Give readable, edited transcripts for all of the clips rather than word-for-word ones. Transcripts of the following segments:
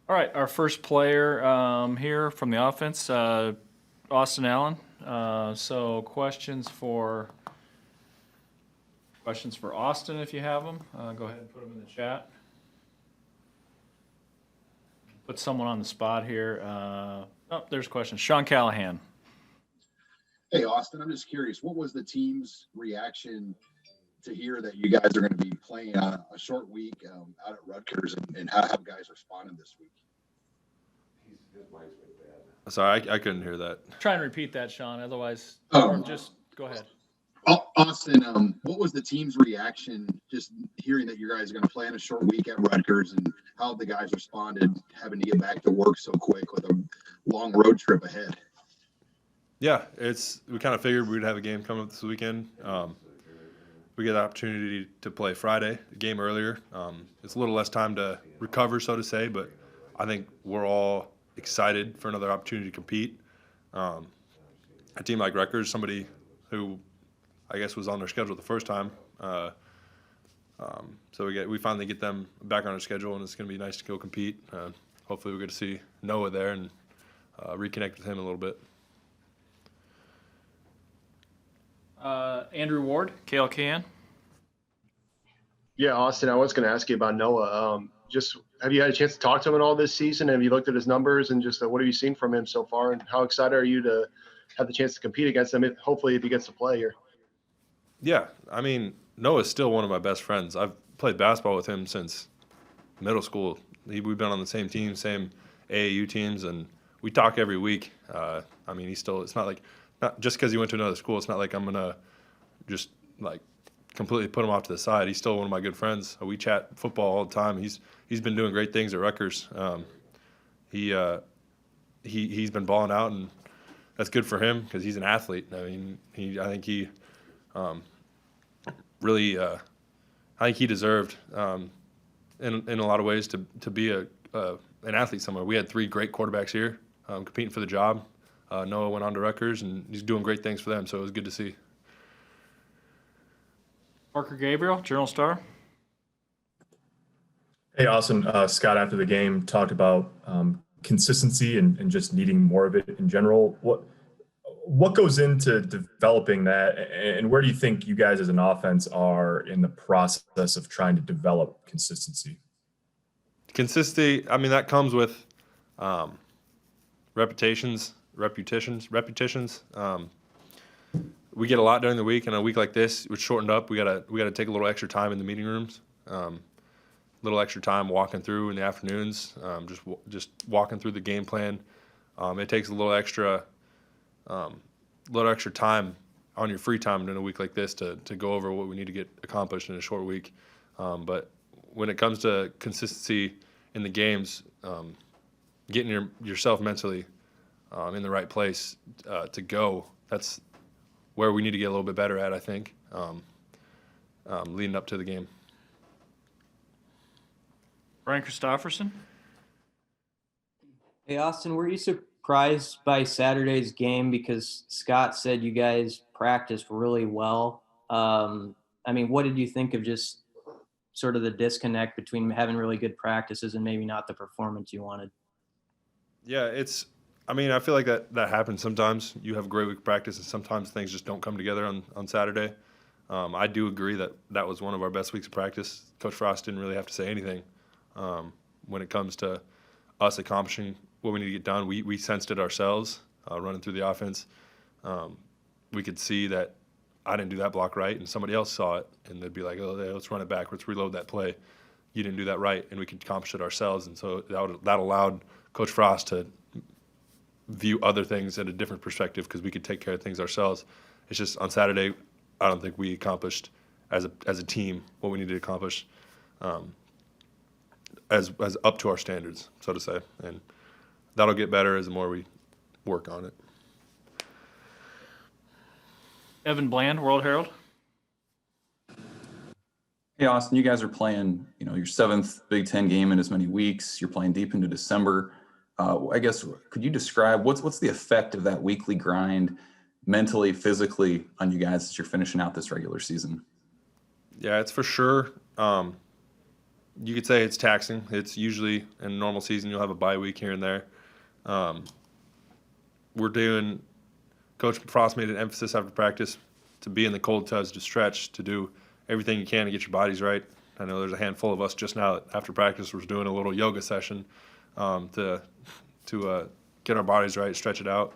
All right, our first player here from the offense, Austin Allen. So questions for Austin, if you have them. Go ahead and put them in the chat. Put someone on the spot here. There's questions. Sean Callahan. Hey, Austin, I'm just curious, what was the team's reaction to hear that you guys are going to be playing on a short week out at Rutgers, and how have guys responded this week? Sorry, I couldn't hear that. Try and repeat that, Sean. Otherwise, just go ahead. Austin, what was the team's reaction just hearing that you guys are going to play on a short week at Rutgers, and how have the guys responded having to get back to work so quick with a long road trip ahead? Yeah, we kind of figured we'd have a game coming up this weekend. We get the opportunity to play Friday, a game earlier. It's a little less time to recover, so to say, but I think we're all excited for another opportunity to compete. A team like Rutgers, somebody who I guess was on their schedule the first time. So we finally get them back on our schedule, and it's going to be nice to go compete. Hopefully we get to see Noah there and reconnect with him a little bit. Andrew Ward, KLKN. Yeah, Austin, I was going to ask you about Noah. Just have you had a chance to talk to him at all this season? Have you looked at his numbers and just what have you seen from him so far? And how excited are you to have the chance to compete against him, hopefully if he gets to play here? Yeah, I mean, Noah's still one of my best friends. I've played basketball with him since middle school. We've been on the same team, same AAU teams, and we talk every week. I mean, it's not just because he went to another school, it's not like I'm going to just like completely put him off to the side. He's still one of my good friends. We chat football all the time. He's been doing great things at Rutgers. He's been balling out, and that's good for him because he's an athlete. I mean, I think he deserved in a lot of ways to be an athlete somewhere. We had 3 great quarterbacks here competing for the job. Noah went on to Rutgers, and he's doing great things for them, so it was good to see. Parker Gabriel, Journal-Star. Hey, Austin. Scott, after the game, talked about consistency and just needing more of it in general. What goes into developing that, and where do you think you guys as an offense are in the process of trying to develop consistency? Consistency, I mean, that comes with repetitions. We get a lot during the week, and a week like this, it's shortened up. We gotta take a little extra time in the meeting rooms, little extra time walking through in the afternoons, just walking through the game plan. It takes a little extra time on your free time in a week like this to go over what we need to get accomplished in a short week. But when it comes to consistency in the games, getting yourself mentally in the right place to go, that's where we need to get a little bit better at, I think, leading up to the game. Brian Christopherson. Hey, Austin, were you surprised by Saturday's game? Because Scott said you guys practiced really well. I mean, what did you think of just sort of the disconnect between having really good practices and maybe not the performance you wanted? Yeah, I feel like that happens sometimes. You have a great week of practice, and sometimes things just don't come together on Saturday. I do agree that was one of our best weeks of practice. Coach Frost didn't really have to say anything when it comes to us accomplishing what we need to get done. We sensed it ourselves running through the offense. We could see that I didn't do that block right, and somebody else saw it, and they'd be like, "Oh, let's run it back. Let's reload that play. You didn't do that right," and we could accomplish it ourselves. And so that allowed Coach Frost to view other things at a different perspective because we could take care of things ourselves. It's just on Saturday, I don't think we accomplished as a team what we needed to accomplish as up to our standards, so to say. And that'll get better as the more we work on it. Evan Bland, World Herald. Hey, Austin, you guys are playing, your 7th Big Ten game in as many weeks. You're playing deep into December. I guess, could you describe what's the effect of that weekly grind mentally, physically on you guys as you're finishing out this regular season? Yeah, it's for sure you could say it's taxing. It's usually in a normal season you'll have a bye week here and there. Coach Frost made an emphasis after practice to be in the cold tubs, to stretch, to do everything you can to get your bodies right. I know there's a handful of us just now that after practice was doing a little yoga session to get our bodies right, stretch it out.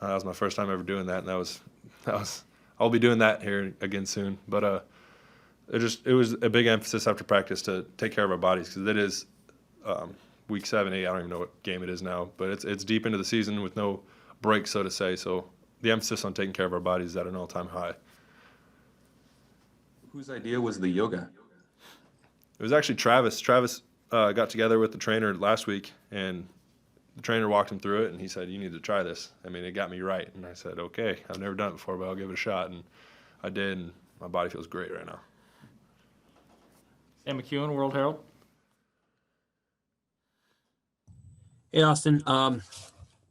That was my first time ever doing that, and that was I'll be doing that here again soon. But it was a big emphasis after practice to take care of our bodies, because it is week 7, 8. I don't even know what game it is now, but it's deep into the season with no break, so to say. So the emphasis on taking care of our bodies is at an all-time high. Whose idea was the yoga? It was actually Travis. Travis got together with the trainer last week, and the trainer walked him through it, and he said, "You need to try this." I mean, it got me right. And I said, "Okay, I've never done it before, but I'll give it a shot." And I did, and my body feels great right now. Sam McEwen, World Herald. Hey, Austin.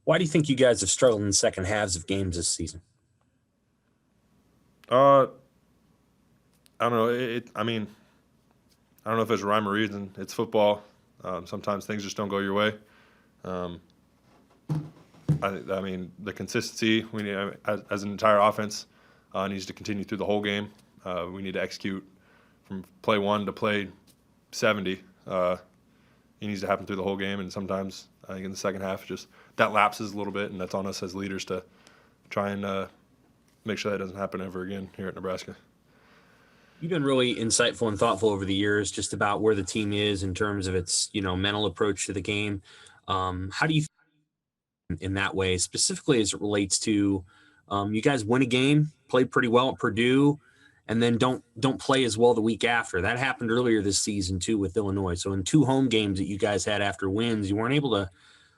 Why do you think you guys have struggled in the second halves of games this season? I don't know. I don't know if there's a rhyme or reason. It's football. Sometimes things just don't go your way. I mean, the consistency we need as an entire offense needs to continue through the whole game. We need to execute from play 1 to play 70. It needs to happen through the whole game, and sometimes I think in the second half, just that lapses a little bit, and that's on us as leaders to try and make sure that doesn't happen ever again here at Nebraska. You've been really insightful and thoughtful over the years just about where the team is in terms of its, mental approach to the game. How do you in that way, specifically as it relates to you guys win a game, play pretty well at Purdue, and then don't play as well the week after? That happened earlier this season too with Illinois. So in 2 home games that you guys had after wins, you weren't able to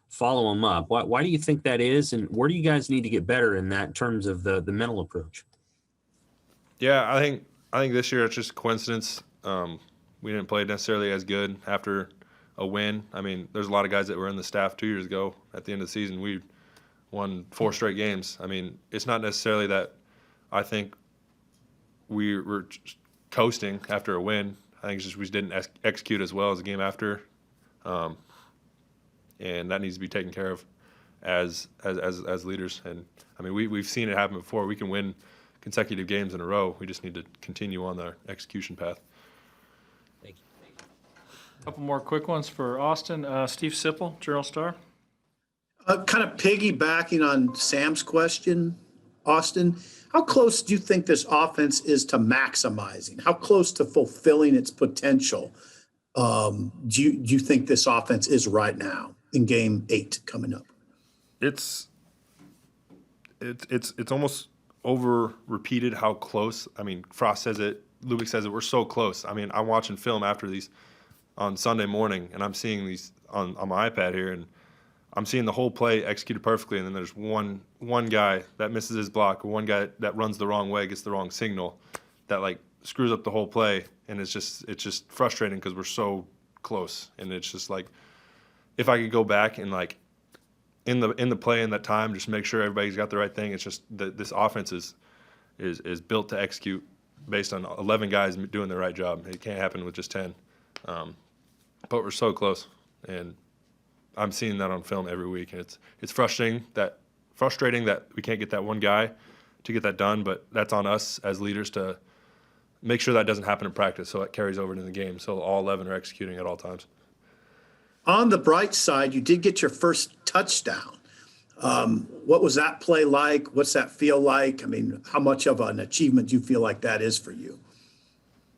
follow them up. Why do you think that is, and where do you guys need to get better in that in terms of the mental approach? Yeah, I think this year it's just a coincidence. We didn't play necessarily as good after a win. I mean, there's a lot of guys that were in the staff 2 years ago. At the end of the season, we won 4 straight games. I mean, it's not necessarily that I think we were just coasting after a win. I think it's just we didn't execute as well as the game after, and that needs to be taken care of as leaders. And I mean, we've seen it happen before. We can win consecutive games in a row. We just need to continue on the execution path. Thank you. A couple more quick ones for Austin. Steve Sipple, Journal-Star. Kind of piggybacking on Sam's question, Austin, how close do you think this offense is to maximizing? How close to fulfilling its potential do you think this offense is right now in Game 8 coming up? It's almost over repeated how close. I mean, Frost says it, Lubick says it. We're so close. I mean, I'm watching film after these on Sunday morning, and I'm seeing these on my iPad here, and I'm seeing the whole play executed perfectly, and then there's one guy that misses his block, or one guy that runs the wrong way, gets the wrong signal, that like screws up the whole play, and it's just frustrating because we're so close, and it's just like if I could go back and like in the play in that time, just make sure everybody's got the right thing. It's just that this offense is built to execute based on 11 guys doing the right job. It can't happen with just 10, but we're so close, and I'm seeing that on film every week, and it's frustrating that we can't get that one guy to get that done, but that's on us as leaders to make sure that doesn't happen in practice, so it carries over into the game, so all 11 are executing at all times. On the bright side, you did get your first touchdown. What was that play like? What's that feel like? I mean, how much of an achievement do you feel like that is for you?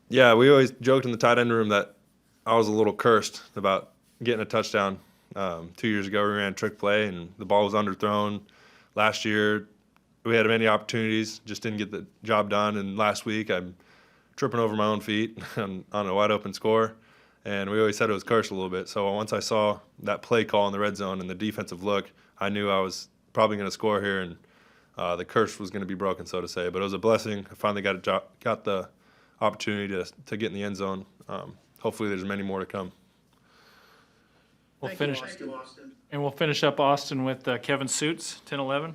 Yeah, we always joked in the tight end room that I was a little cursed about getting a touchdown. 2 years ago, we ran a trick play, and the ball was underthrown. Last year, we had many opportunities, just didn't get the job done. And last week, I'm tripping over my own feet on a wide-open score. And we always said it was cursed a little bit. So once I saw that play call in the red zone and the defensive look, I knew I was probably going to score here, and the curse was going to be broken, so to say. But it was a blessing. I finally got the opportunity to get in the end zone. Hopefully there's many more to come. We'll finish up Austin with Kevin Suits, 10-11.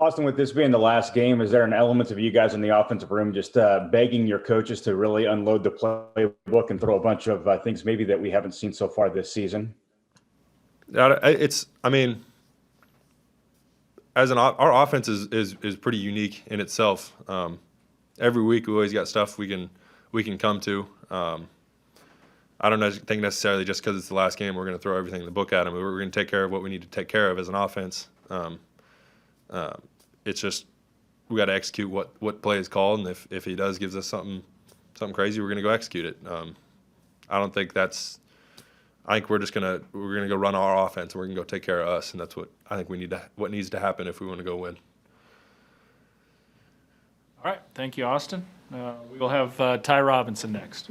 Austin, with this being the last game, is there an element of you guys in the offensive room just begging your coaches to really unload the playbook and throw a bunch of things maybe that we haven't seen so far this season? I mean, our offense is pretty unique in itself. Every week we always got stuff we can come to. I don't think necessarily just because it's the last game we're going to throw everything in the book at them. We're going to take care of what we need to take care of as an offense. It's just we got to execute what play is called, and if he gives us something crazy, we're going to go execute it. I don't think that's. I think we're gonna go run our offense, and we're gonna go take care of us, and that's what I think what needs to happen if we want to go win. All right, thank you, Austin. We will have Ty Robinson next.